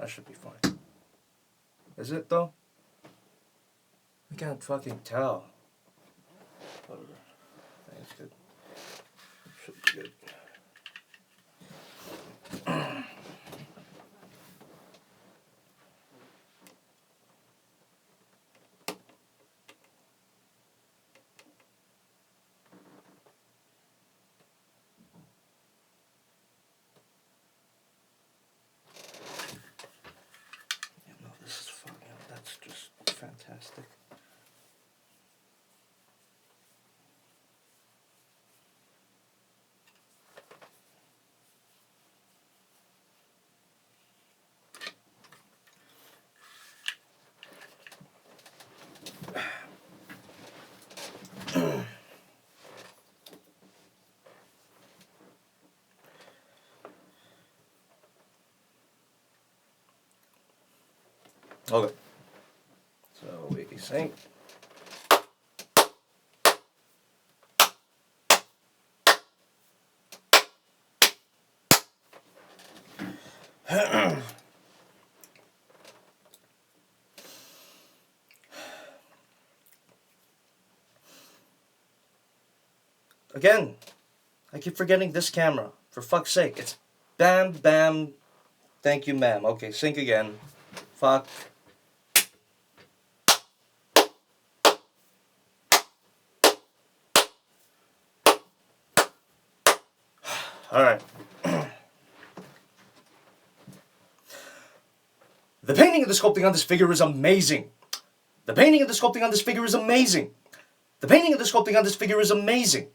That should be fine. Is it though? I can't fucking tell. Whatever. I think it's good. Should be good. No, this is fucking. That's just fantastic. Okay. So we sync. Again, I keep forgetting this camera. For fuck's sake, it's bam, bam. Thank you, ma'am. Okay, sync again. Fuck. Alright. The painting and the sculpting on this figure is amazing. The painting and the sculpting on this figure is amazing. The painting and the sculpting on this figure is amazing.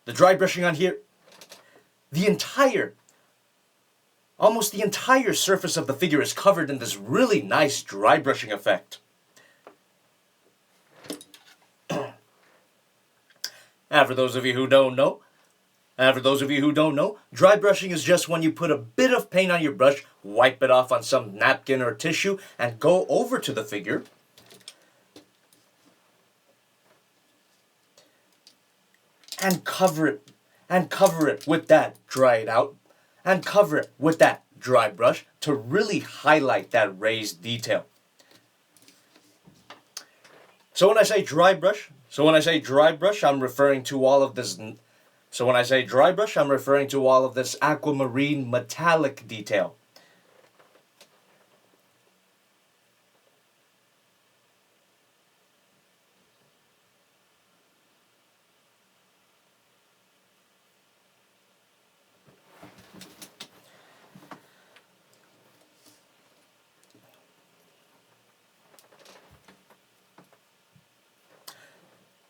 The dry brushing on here. Almost the entire surface of the figure is covered in this really nice dry brushing effect. And for those of you who don't know, dry brushing is just when you put a bit of paint on your brush, wipe it off on some napkin or tissue, and go over to the figure. And cover it with that, dry it out, and cover it with that dry brush to really highlight that raised detail. So when I say dry brush, I'm referring to all of this. So when I say dry brush, I'm referring to all of this aquamarine metallic detail.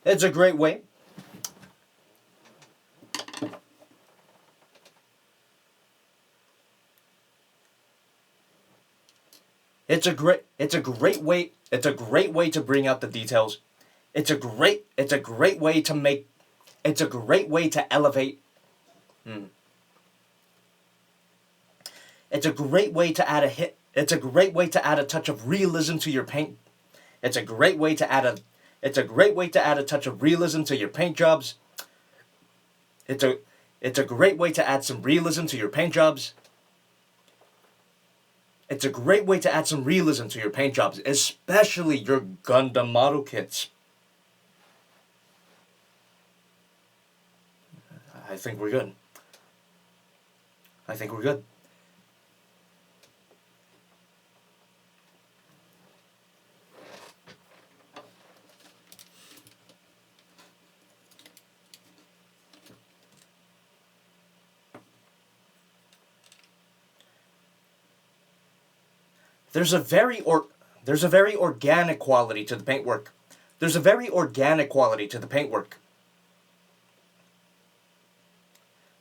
It's a great way. It's a great way to bring out the details. It's a great way to elevate. It's a great way to add a hit. It's a great way to add a touch of realism to your paint. It's a great way to add a touch of realism to your paint jobs. It's a great way to add some realism to your paint jobs. It's a great way to add some realism to your paint jobs, especially your Gundam model kits. I think we're good. There's a very organic quality to the paintwork.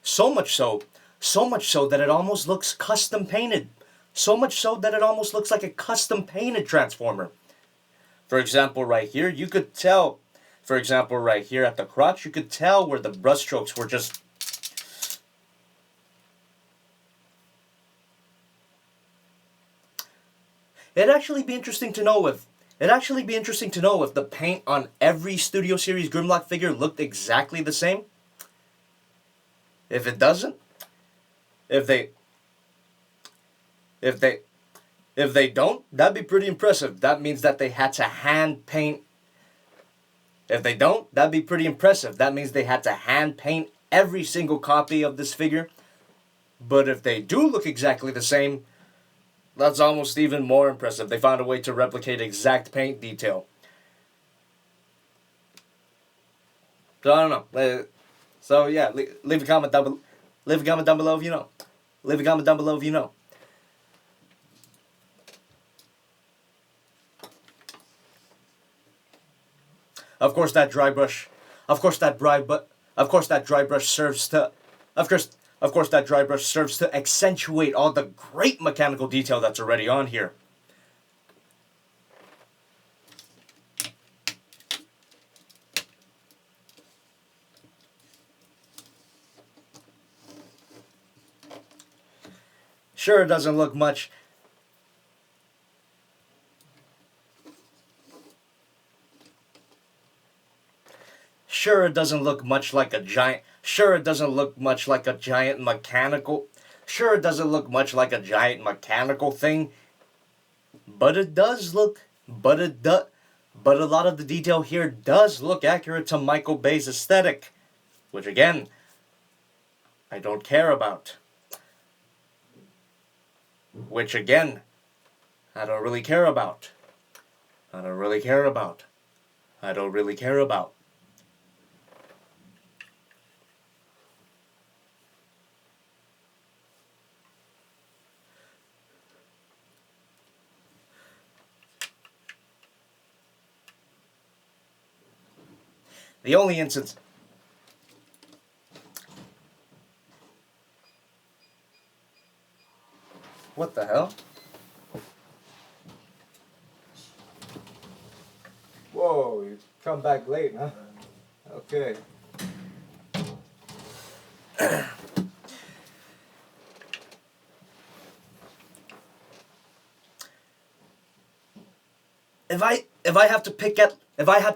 So much so that it almost looks custom painted. So much so that it almost looks like a custom painted Transformer. For example, right here, you could tell. For example, right here at the crotch, you could tell where the brushstrokes were just. It'd actually be interesting to know if the paint on every Studio Series Grimlock figure looked exactly the same. If it doesn't, if they If they don't, that'd be pretty impressive. That means that they had to hand paint. If they don't, that'd be pretty impressive. That means they had to hand paint every single copy of this figure. But if they do look exactly the same, that's almost even more impressive. They found a way to replicate exact paint detail. So I don't know. So yeah, leave a comment down below. Leave a comment down below if you know. Leave a comment down below if you know. Of course that dry brush. Of course that dry brush serves to. Of course that dry brush serves to accentuate all the great mechanical detail that's already on here. Sure, it doesn't look much. Sure, it doesn't look much like a giant. Sure, it doesn't look much like a giant mechanical. Sure, it doesn't look much like a giant mechanical thing. But it does look. But a lot of the detail here does look accurate to Michael Bay's aesthetic, which again, I don't care about. Which again, I don't really care about. I don't really care about. I don't really care about. The only instance... What the hell? Whoa, you come back late, huh? Okay. If I have to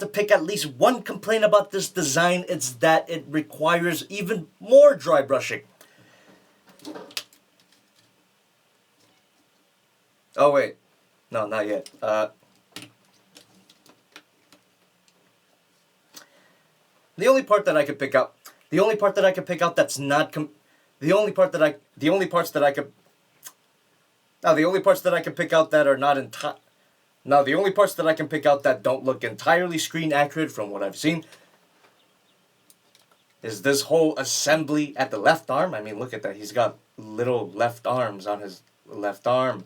pick at least one complaint about this design, it's that it requires even more dry brushing. Oh wait, no, not yet. The only part that I could pick out that's not the only parts that I could pick out that are not entirely. Now, the only parts that I can pick out that don't look entirely screen accurate from what I've seen is this whole assembly at the left arm. I mean, look at that. He's got little left arms on his left arm.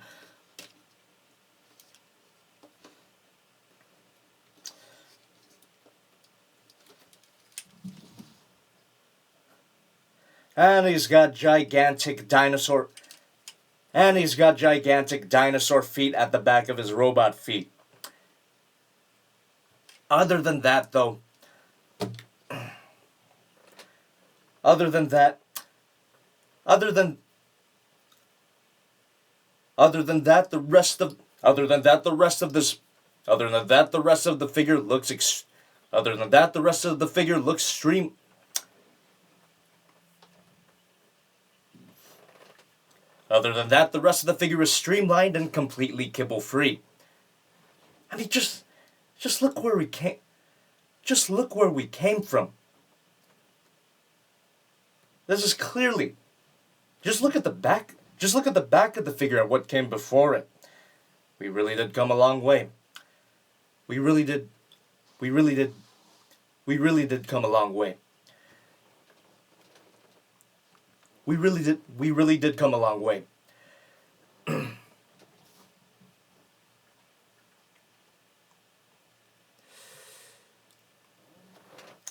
And he's got gigantic dinosaur feet at the back of his robot feet. Other than that, the rest of the figure looks is streamlined and completely kibble-free. I mean, just look where we came. Just look where we came from. This is clearly. Just look at the back. Just look at the back of the figure and what came before it. We really did come a long way. We really did come a long way. We really did come a long way.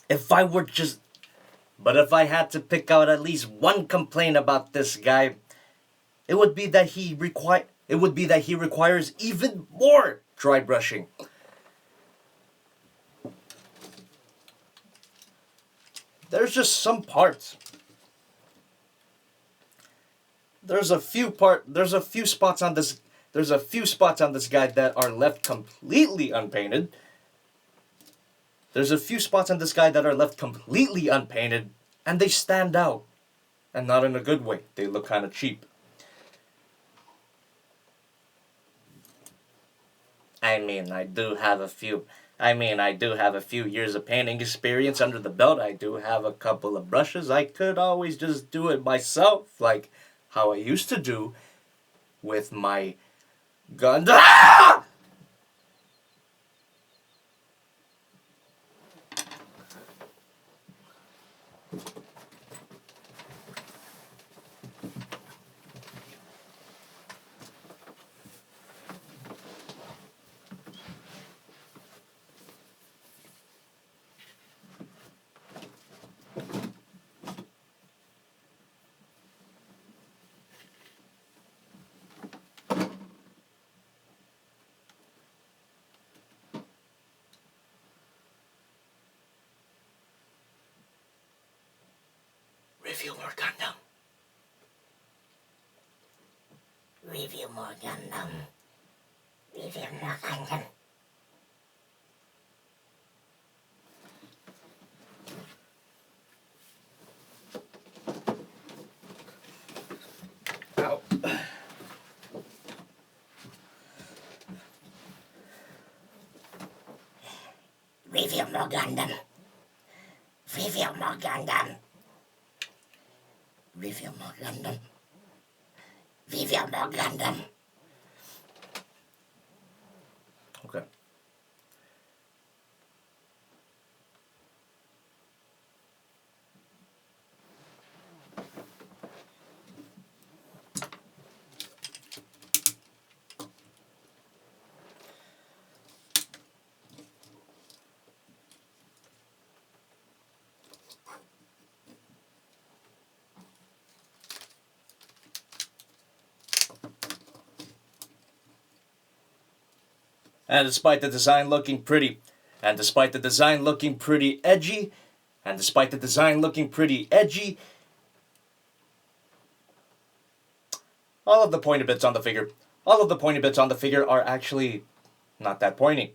If I had to pick out at least one complaint about this guy, it would be that he requires even more dry brushing. There's just some parts. There's a few spots on this guy that are left completely unpainted. And they stand out. And not in a good way. They look kind of cheap. I mean, I do have a few. I mean, I do have a few years of painting experience under the belt. I do have a couple of brushes. I could always just do it myself, like how I used to do with my gun. Ah! Review more Gundam. Review more Gundam. Review more Gundam. Ow. Review more Gundam. Review more Gundam. Review more Gundam. Review more Gundam. Okay. And despite the design looking pretty, and despite the design looking pretty edgy, and despite the design looking pretty edgy, all of the pointy bits on the figure, are actually not that pointy.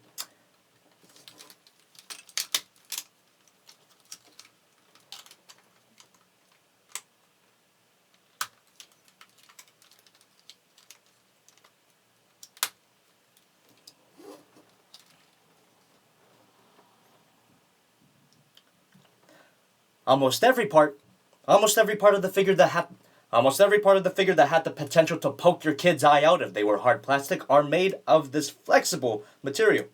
Almost every part of the figure that had the potential to poke your kid's eye out if they were hard plastic are made of this flexible material.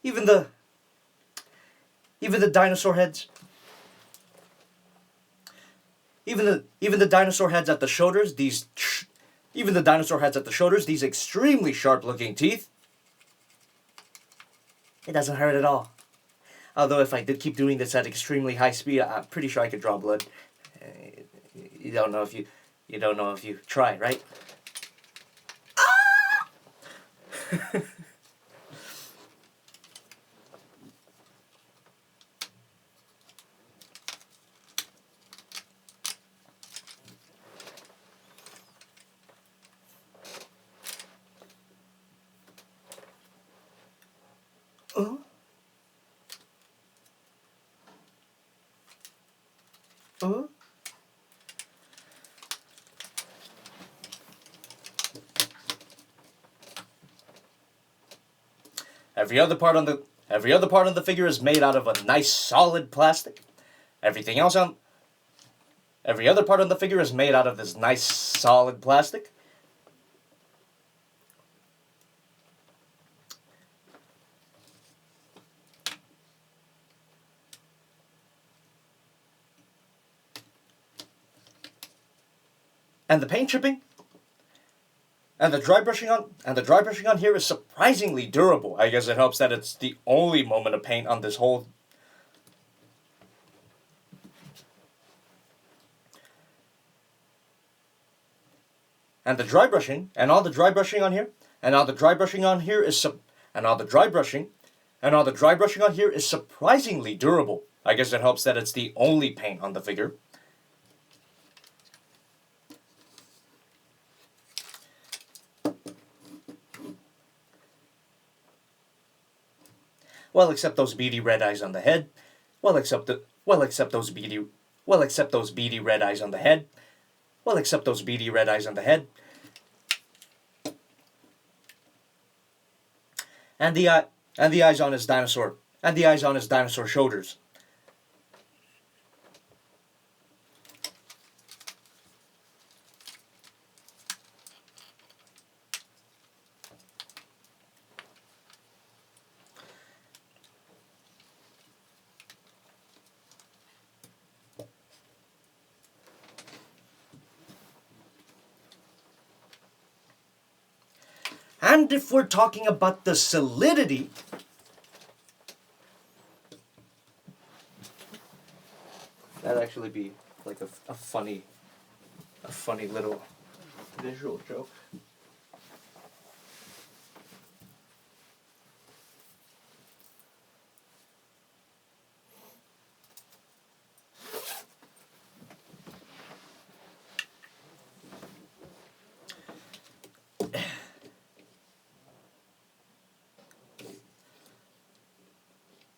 Even the dinosaur heads. Even the dinosaur heads at the shoulders, these extremely sharp-looking teeth. It doesn't hurt at all. Although if I did keep doing this at extremely high speed, I'm pretty sure I could draw blood. You don't know if you try, right? Every other part on the figure is made out of a nice solid plastic. Every other part on the figure is made out of this nice solid plastic. And the paint chipping and the dry brushing on here is surprisingly durable. I guess it helps that it's the only moment of paint on this whole. And the dry brushing and all the dry brushing on here is surprisingly durable. I guess it helps that it's the only paint on the figure. Well, except those beady red eyes on the head. Well, except Well, except those beady red eyes on the head. Well, except those beady red eyes on the head. And the eyes on his dinosaur. And the eyes on his dinosaur shoulders. And if we're talking about the solidity, that'd actually be like a funny little visual joke.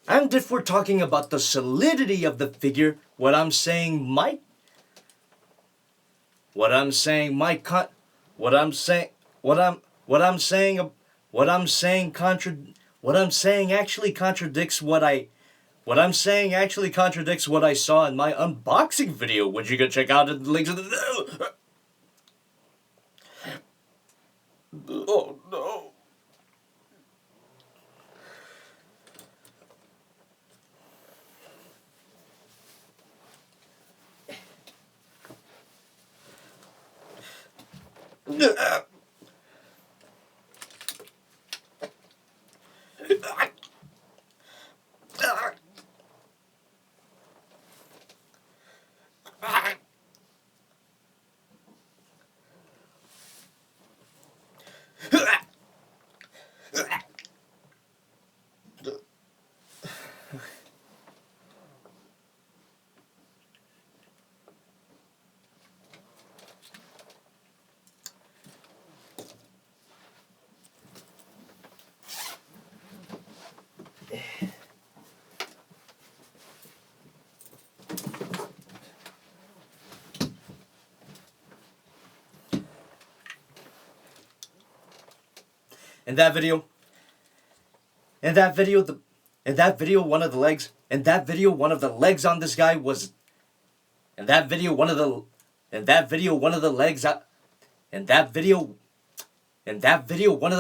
And if we're talking about the solidity of the figure, what I'm saying actually contradicts what I saw in my unboxing video, which you can check out in the links in the Oh no. In that video, one of the legs on this guy was, in that video, one of the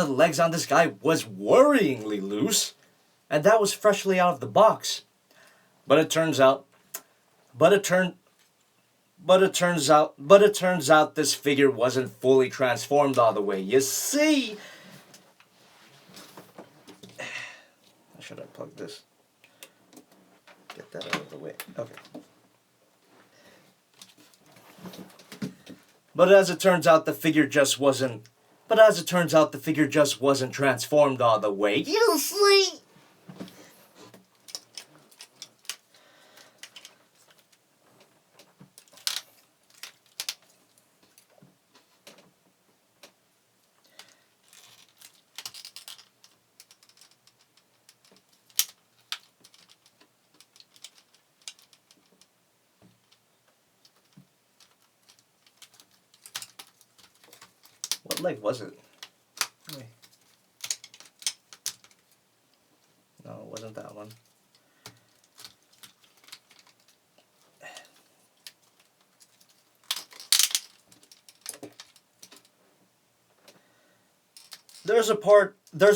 legs on this guy was worryingly loose, and that was freshly out of the box. But it turns out this figure wasn't fully transformed all the way. You see, should I plug this? Get that out of the way. Okay. But as it turns out, the figure just wasn't transformed all the way. You see? What leg was it? Wait. No, it wasn't that one. There's a part at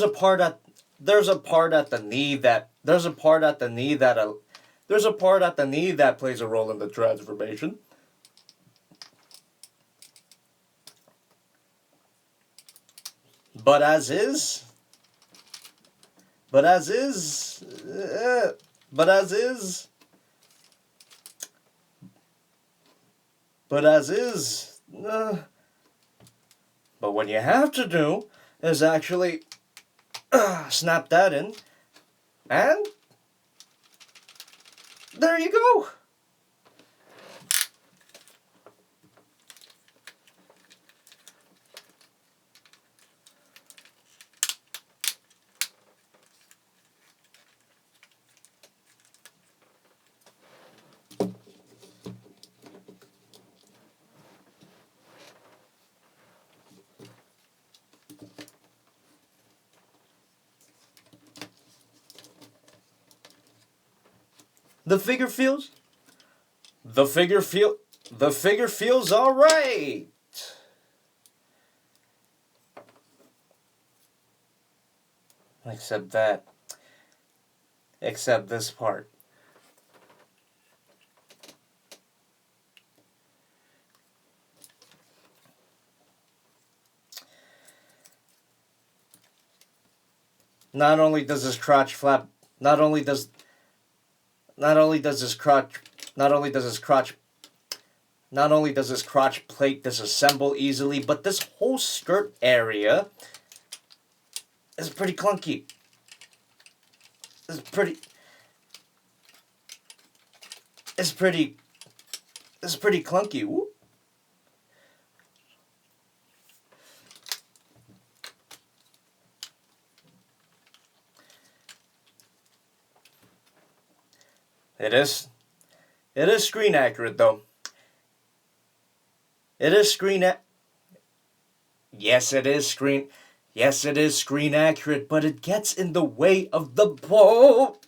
the knee that plays a role in the transformation. But as is, but what you have to do is actually snap that in, and there you go. The figure feels. The figure feels all right. Except that. Except this part. Not only does his crotch flap, not only does his crotch plate disassemble easily, but this whole skirt area is pretty clunky. It's pretty clunky. Whoop. It is screen accurate though. Yes, it is screen accurate, but it gets in the way of the bow.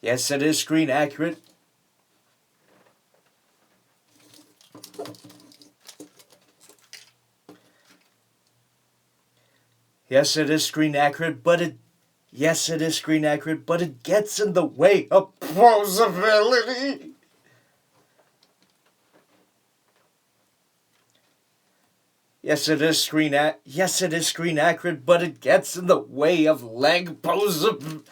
Yes, it is screen accurate. Yes, it is screen accurate, but it gets in the way of posability. Yes, it is screen accurate, but it gets in the way of leg posability.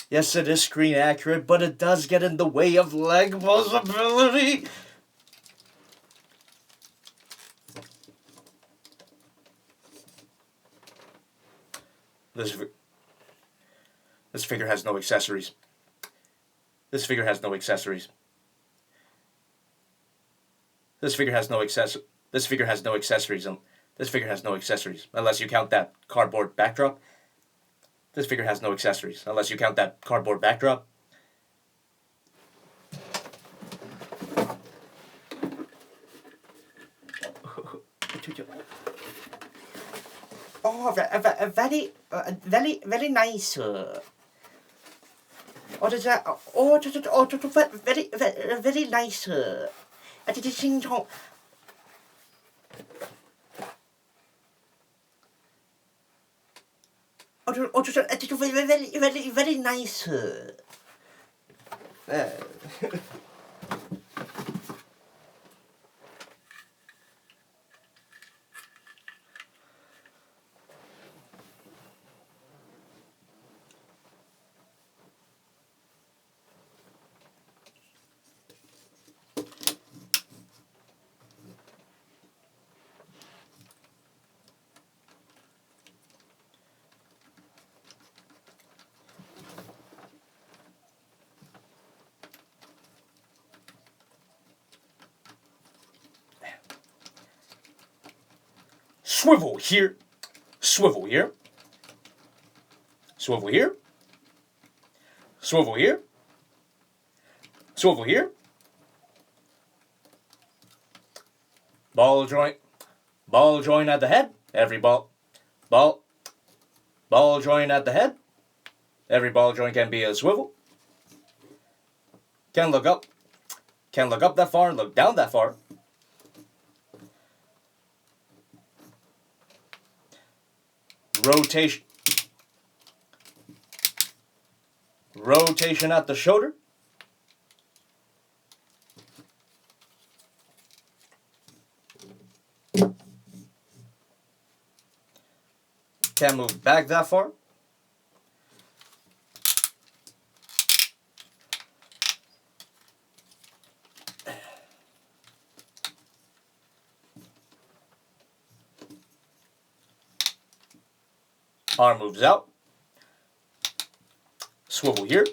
Yes, it is screen accurate, but it does get in the way of leg posability. This figure has no accessories. This figure has no accessories. This figure has no accessories. This figure has no accessories. This figure has no accessories, unless you count that cardboard backdrop. This figure has no accessories, unless you count that cardboard backdrop. Oh, very, very nice. Very, very nice. I did sing song. Very, very nice. Swivel here. Swivel here. Swivel here. Swivel here. Swivel here. Ball joint. Ball joint at the head. Every ball joint at the head. Every ball joint can be a swivel. Can look up that far and look down that far. Rotation at the shoulder. Can't move back that far. Arm moves out. Swivel here.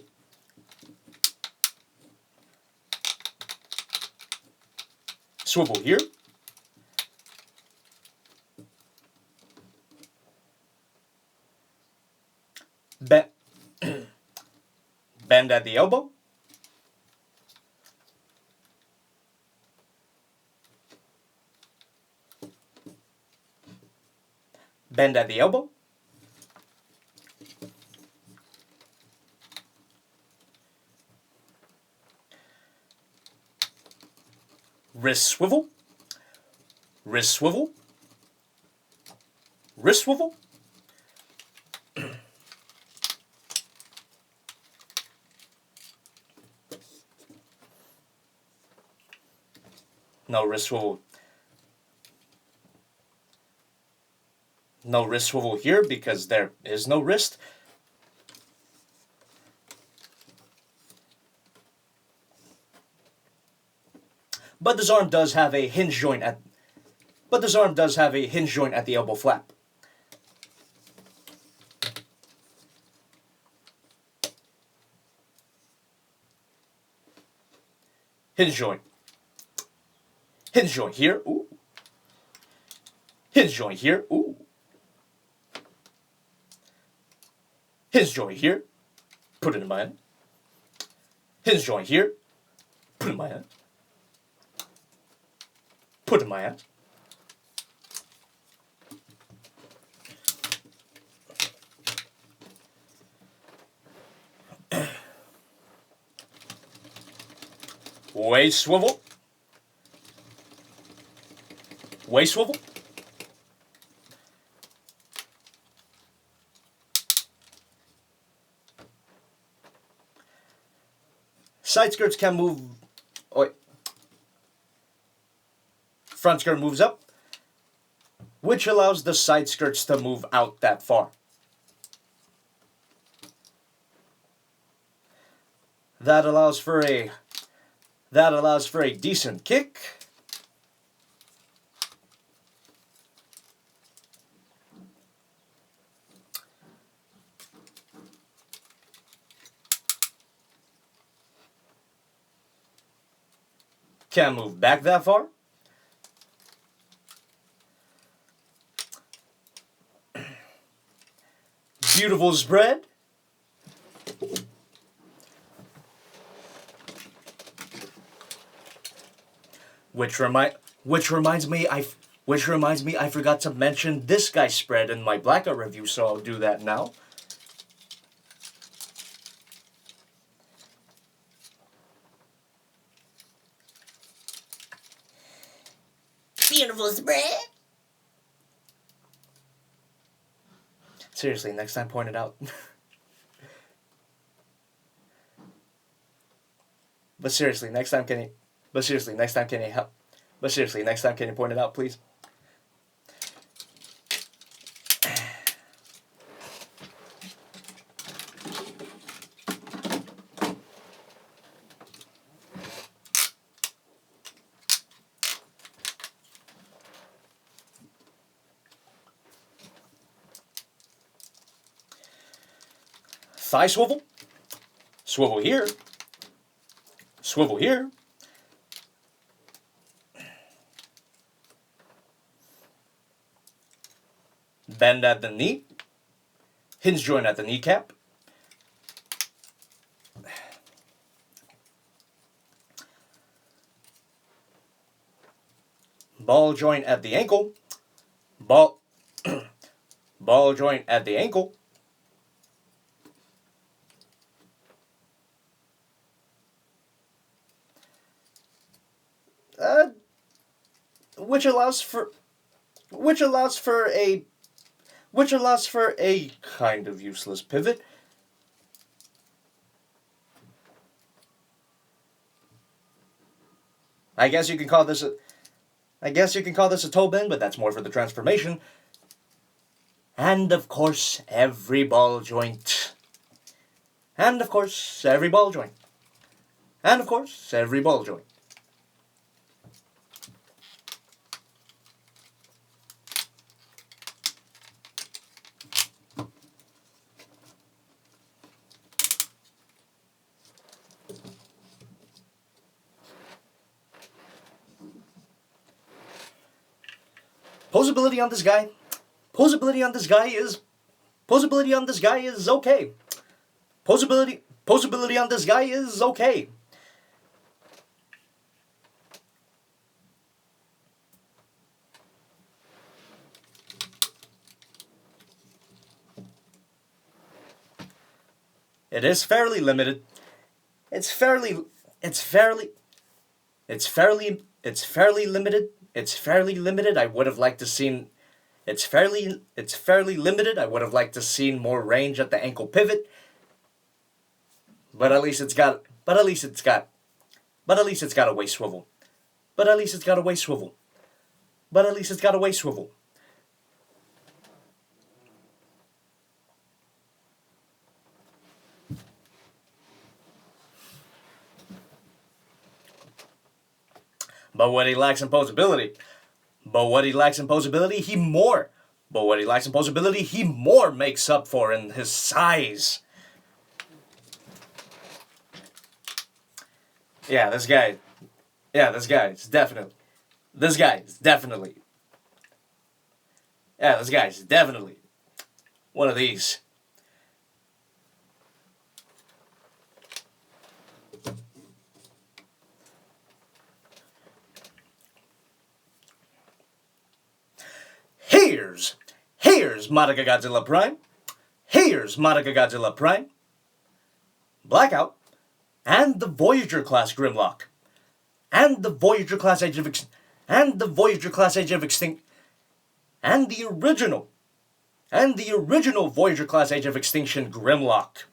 Swivel here. Bend at the elbow. Bend at the elbow. wrist swivel, wrist swivel, wrist swivel. No wrist swivel. No wrist swivel here because there is no wrist. But this arm does have a hinge joint at the elbow flap. Hinge joint. Hinge joint here. Ooh. Hinge joint here. Ooh. Hinge joint here. Put it in my hand. Hinge joint here. Put it in my hand. Put it in my hand. Waist swivel. Waist swivel. Side skirts can move. Oh, front skirt moves up, which allows the side skirts to move out that far. That allows for a decent kick. Can't move back that far. Beautiful spread. Which reminds me I forgot to mention this guy's spread in my blackout review, so I'll do that now. Beautiful spread. Seriously, next time point it out. But seriously, next time can you help? But seriously, next time can you point it out, please? Thigh swivel. Swivel here. Swivel here. Bend at the knee. Hinge joint at the kneecap. Ball joint at the ankle. Ball joint at the ankle. Which allows for a kind of useless pivot. I guess you can call this a toe bend, but that's more for the transformation. And of course, every ball joint. And of course, every ball joint. And of course, every ball joint. Posability on this guy is okay. Posability on this guy is okay. It is fairly limited. It's fairly It's fairly limited. It's fairly limited. I would have liked to seen. It's fairly limited. I would have liked to seen more range at the ankle pivot. But at least it's got. But at least it's got. But at least it's got a waist swivel. But at least it's got a waist swivel. But at least it's got a waist swivel. But what he lacks in posability. But what he lacks in posability, he more. But what he lacks in posability, he more makes up for in his size. Yeah, this guy. Yeah, this guy is definitely. This guy is definitely. Yeah, this guy is definitely one of these. Here's Monica Godzilla Prime. Here's Monica Godzilla Prime. Blackout. And the Voyager class Grimlock. And the Voyager class Age of and the Voyager class Age of Extinct. And the original Voyager class Age of Extinction Grimlock.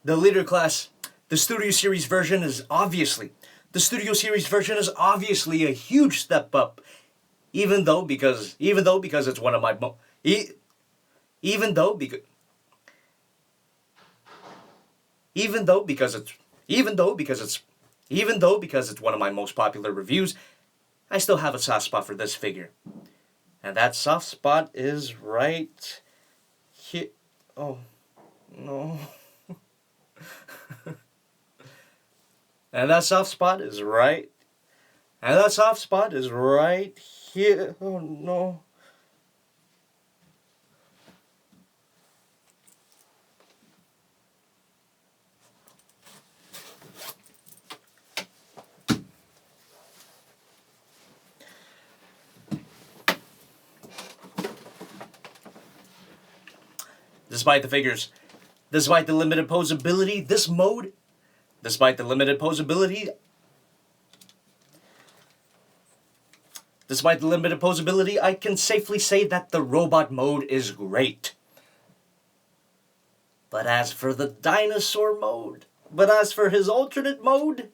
The leader class, the Studio Series version is obviously a huge step up, even though because it's one of my even though because it's one of my most popular reviews, I still have a soft spot for this figure, and that soft spot is right here. Oh no. And that soft spot is right. And that soft spot is right here. Oh no. Despite the figures, despite the limited posability, Despite the limited posability, I can safely say that the robot mode is great. But as for the dinosaur mode, his alternate mode,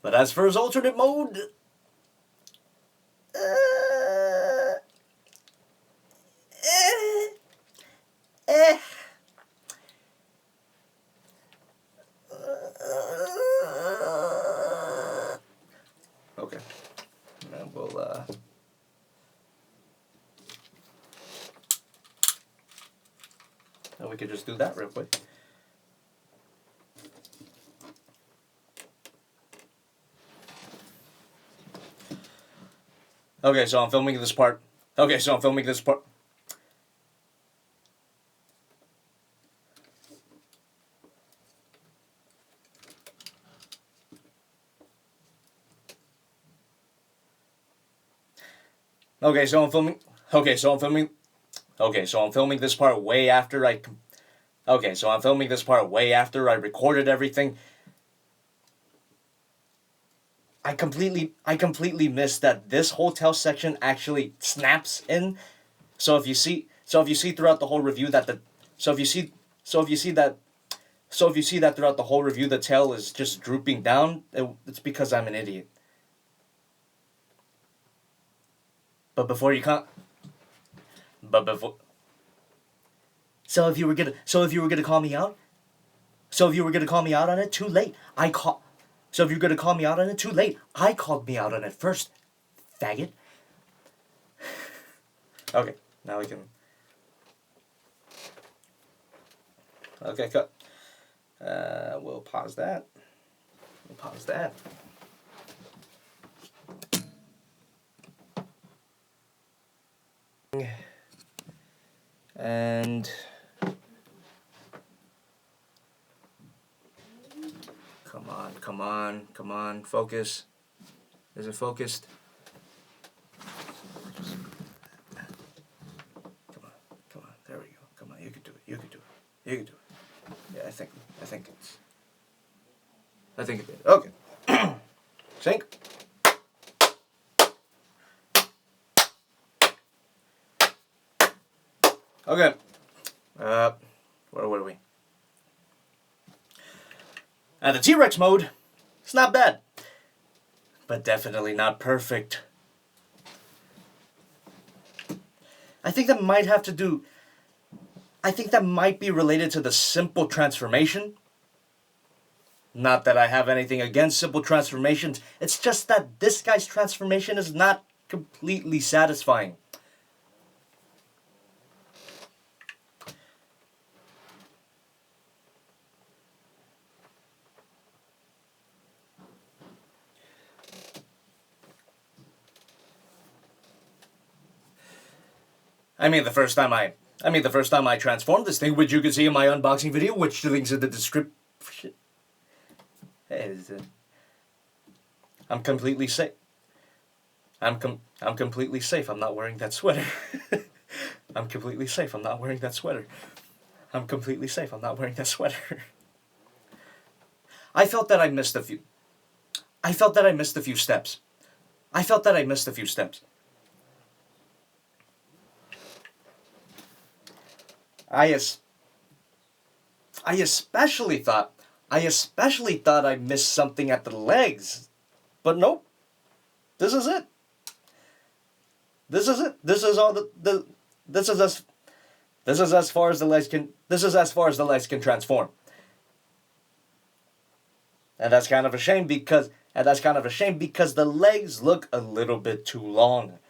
but as for his alternate mode, okay. And we'll and we could just do that real quick. Okay, so I'm filming this part. Okay, so I'm filming this part. Okay, so I'm filming. Okay, so I'm filming. Okay, so I'm filming this part way after I. Okay, so I'm filming this part way after I recorded everything. I completely missed that this hotel section actually snaps in. So if you see throughout the whole review that if you see that throughout the whole review the tail is just drooping down, it's because I'm an idiot. But before you can't. But before. So if you were gonna call me out, on it, too late. So if you're gonna call me out on it, too late. I called me out on it first, faggot. Okay, now we can... Okay, cut. We'll pause that. We'll pause that. And... Come on, focus. Is it focused? Come on, there we go. Come on, you can do it, you can do it, you can do it. Yeah, I think it did. Okay. Sync. Okay. Where were we? The T-Rex mode, it's not bad, but definitely not perfect. I think that might have to do... I think that might be related to the simple transformation. Not that I have anything against simple transformations, it's just that this guy's transformation is not completely satisfying. I mean, the first time I transformed this thing, which you can see in my unboxing video, which links in the description. I'm completely safe. I'm completely safe. I'm not wearing that sweater. I'm completely safe. I'm not wearing that sweater. I'm completely safe. I'm not wearing that sweater. I felt that I missed a few. I felt that I missed a few steps. I felt that I missed a few steps. I especially thought I missed something at the legs, but nope. This is it. This is it. This is all this is as far as the legs can transform. And that's kind of a shame because the legs look a little bit too long.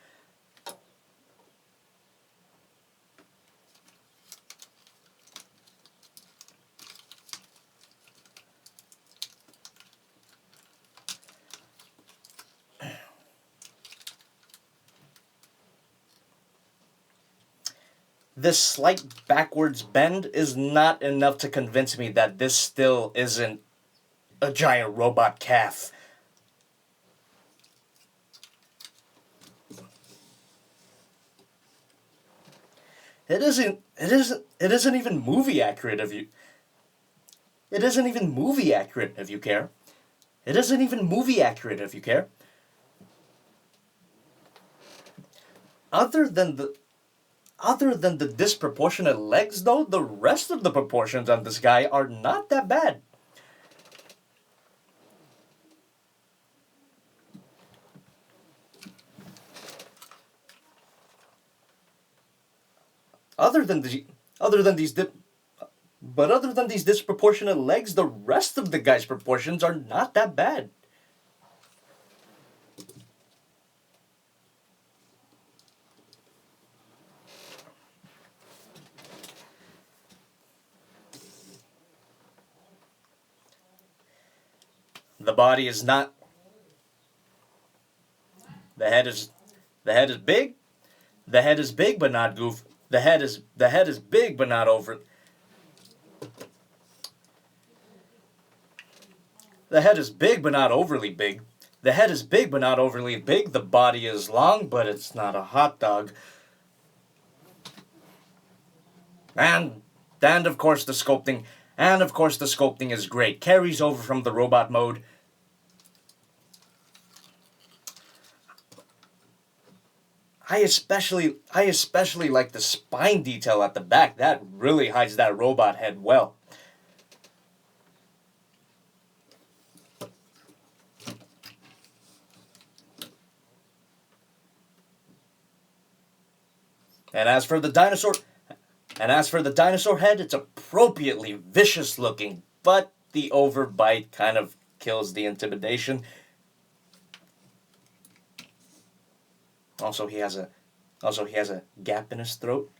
This slight backwards bend is not enough to convince me that this still isn't a giant robot calf. It isn't even movie accurate if you... It isn't even movie accurate if you care. It isn't even movie accurate if you care. Other than the disproportionate legs, though, the rest of the proportions on this guy are not that bad. Other than these disproportionate legs, the rest of the guy's proportions are not that bad. The body is not... The head is big. The head is big but not goof. The head is big but not over. The head is big but not overly big. The head is big but not overly big. The body is long but it's not a hot dog. And of course the sculpting is great. Carries over from the robot mode. I especially like the spine detail at the back. That really hides that robot head well. And as for the dinosaur head, it's appropriately vicious looking, but the overbite kind of kills the intimidation. Also, he has Also, he has a gap in his throat.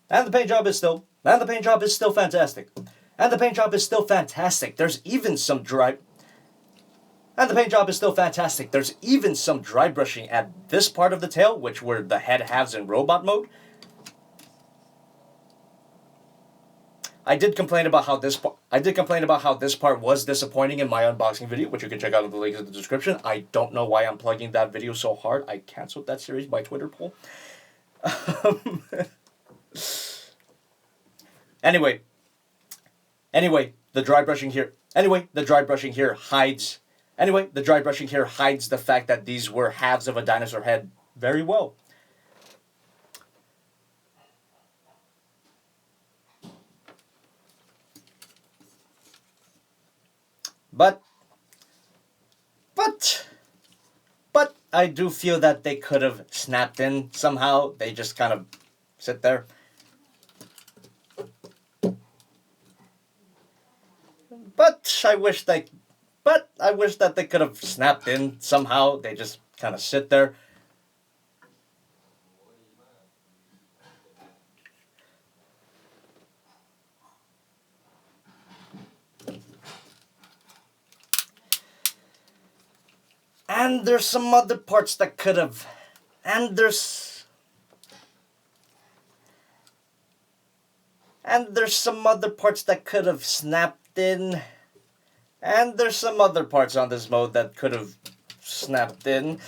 And the paint job is still fantastic. And the paint job is still fantastic. There's even some dry. And the paint job is still fantastic. There's even some dry brushing at this part of the tail, which were the head halves in robot mode. I did complain about how this part was disappointing in my unboxing video, which you can check out in the link in the description. I don't know why I'm plugging that video so hard. I canceled that series by Twitter poll. Anyway, the dry brushing here hides the fact that these were halves of a dinosaur head very well. But I do feel that they could have snapped in somehow. They just kind of sit there. But I wish that they could have snapped in somehow. They just kind of sit there. And there's some other parts that could have. And there's some other parts that could have snapped in. And there's some other parts on this mode that could have snapped in.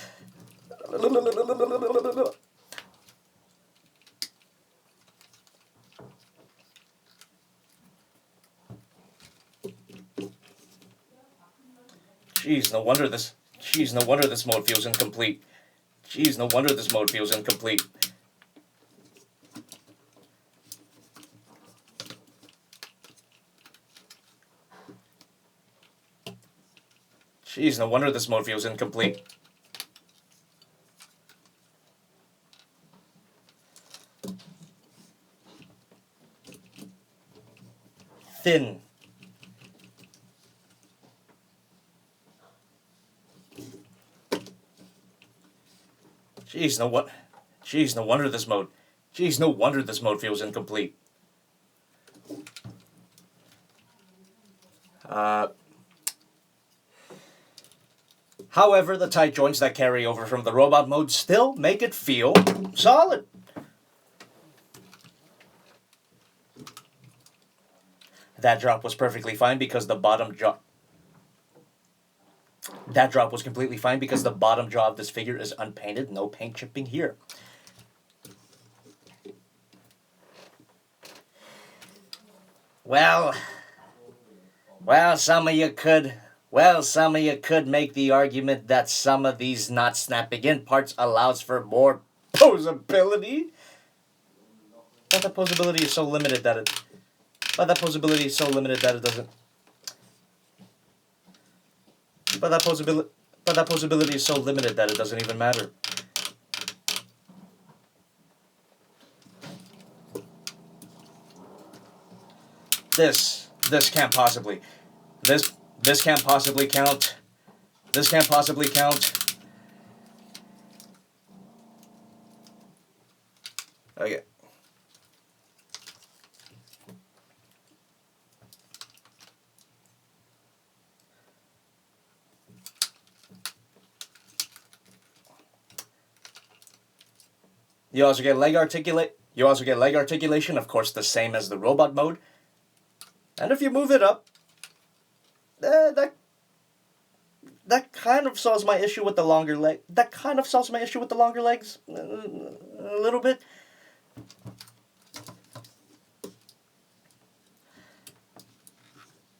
Jeez, no wonder this mode feels incomplete. Jeez, no wonder this mode feels incomplete. Jeez, no wonder this mode feels incomplete. Thin. Jeez, no wonder this mode feels incomplete. However, the tight joints that carry over from the robot mode still make it feel solid. That drop was perfectly fine because the bottom jaw... That drop was completely fine because the bottom jaw of this figure is unpainted, no paint chipping here. Well, some of you could make the argument that some of these not snapping in parts allows for more posability. But the posability is so limited that it doesn't... But that possibility is so limited that it doesn't even matter. This can't possibly count. This can't possibly count. Okay. You also get leg articulation, of course, the same as the robot mode. And if you move it up, that kind of solves my issue with the longer leg. That kind of solves my issue with the longer legs a little bit.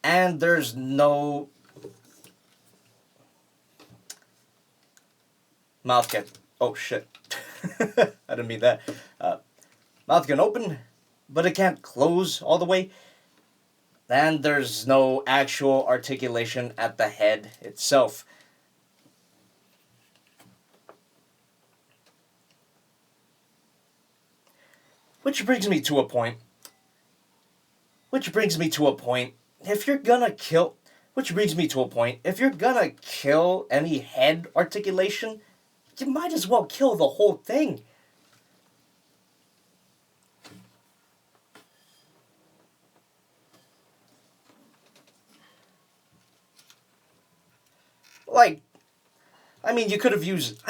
And there's no mouth can. Oh shit! I didn't mean that. Mouth can open, but it can't close all the way. And there's no actual articulation at the head itself. Which brings me to a point. If you're gonna kill... Which brings me to a point. If you're gonna kill any head articulation, you might as well kill the whole thing. Like, you could have used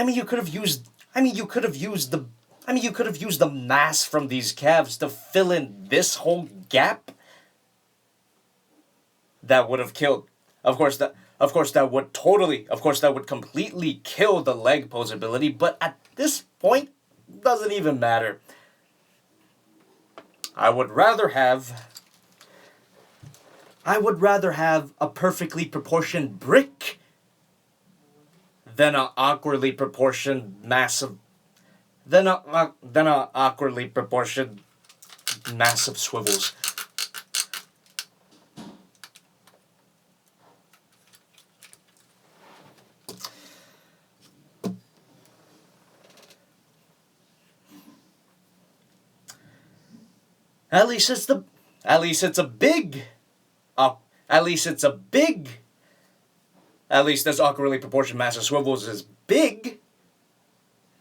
the mass from these calves to fill in this whole gap. That would have killed. Of course that would completely kill the leg posability, but at this point, doesn't even matter. I would rather have a perfectly proportioned brick than an awkwardly proportioned massive swivels. At least it's a big. At least this awkwardly proportioned mass of swivels is big.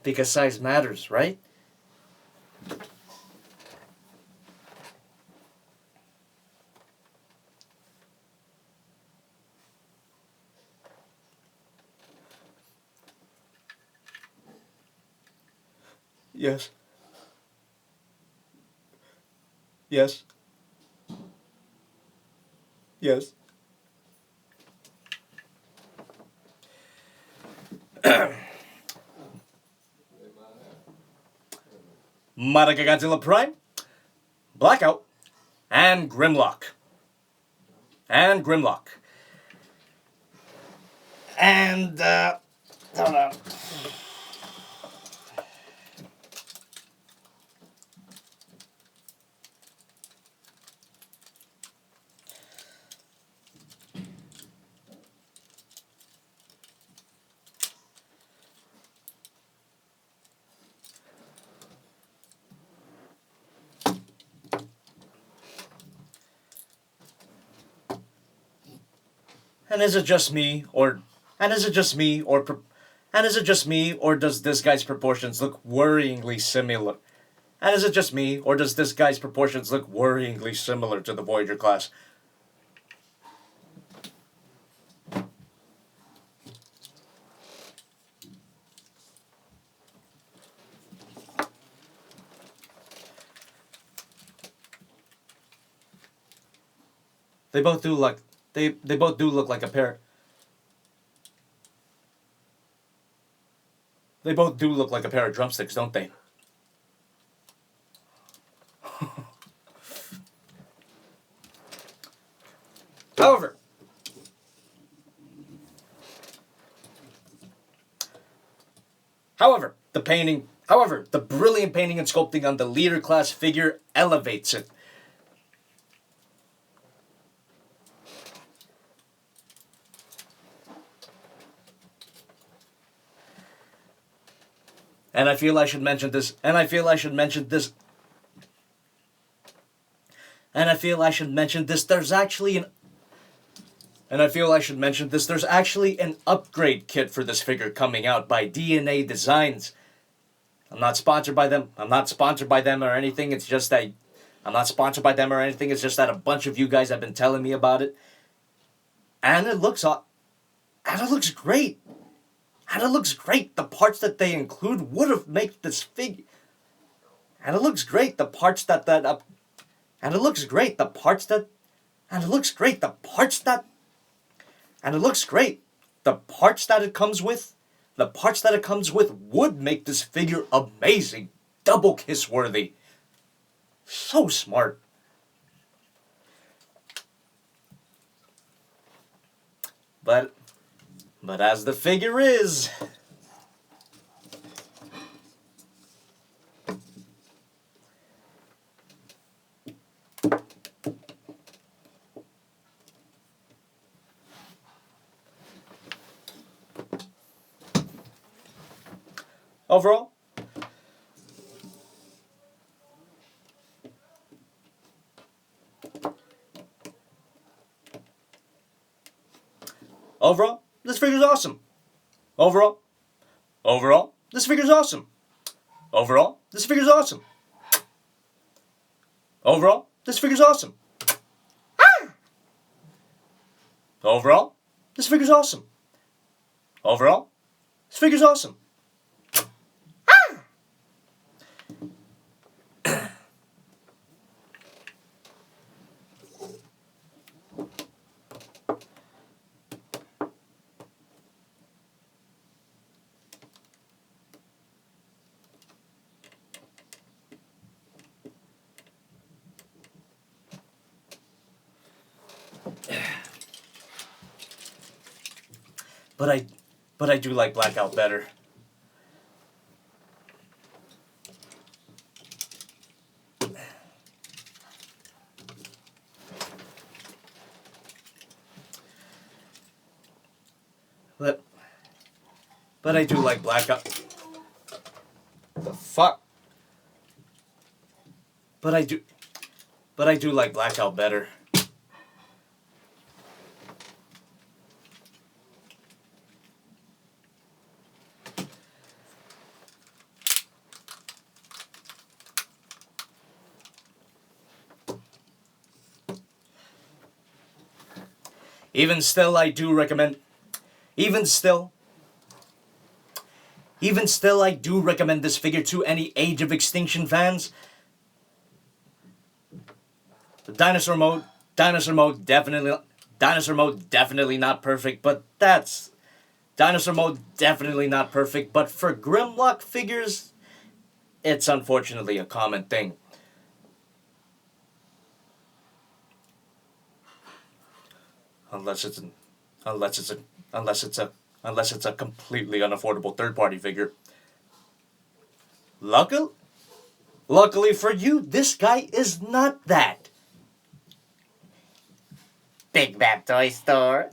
Because size matters, right? Yes. Yes. Yes. Godzilla Prime, Blackout, and Grimlock. And, hold on. And is it just me, or does this guy's proportions look worryingly similar? And is it just me, or does this guy's proportions look worryingly similar to the Voyager class? They both do look like a pair. They both do look like a pair of drumsticks, don't they? However, the brilliant painting and sculpting on the leader class figure elevates it. And I feel I should mention this. There's actually an upgrade kit for this figure coming out by DNA Designs. I'm not sponsored by them or anything. It's just that a bunch of you guys have been telling me about it. And it looks great. The parts that they include would have made this figure. And it looks great. The parts that it comes with would make this figure amazing, double kiss worthy. So smart. But as the figure is, Overall, this figure's awesome. Overall, this figure's awesome. Overall, this figure's awesome. Overall, this figure's awesome. Overall, this figure's awesome. Overall, this figure's awesome. But I do like Blackout better. But I do like Blackout. The fuck? But I do like Blackout better. Even still, I do recommend this figure to any Age of Extinction fans. The dinosaur mode definitely not perfect, but that's dinosaur mode definitely not perfect, but for Grimlock figures, it's unfortunately a common thing. Unless it's a completely unaffordable third-party figure. Luckily for you, this guy is not that. Big Bad Toy Store.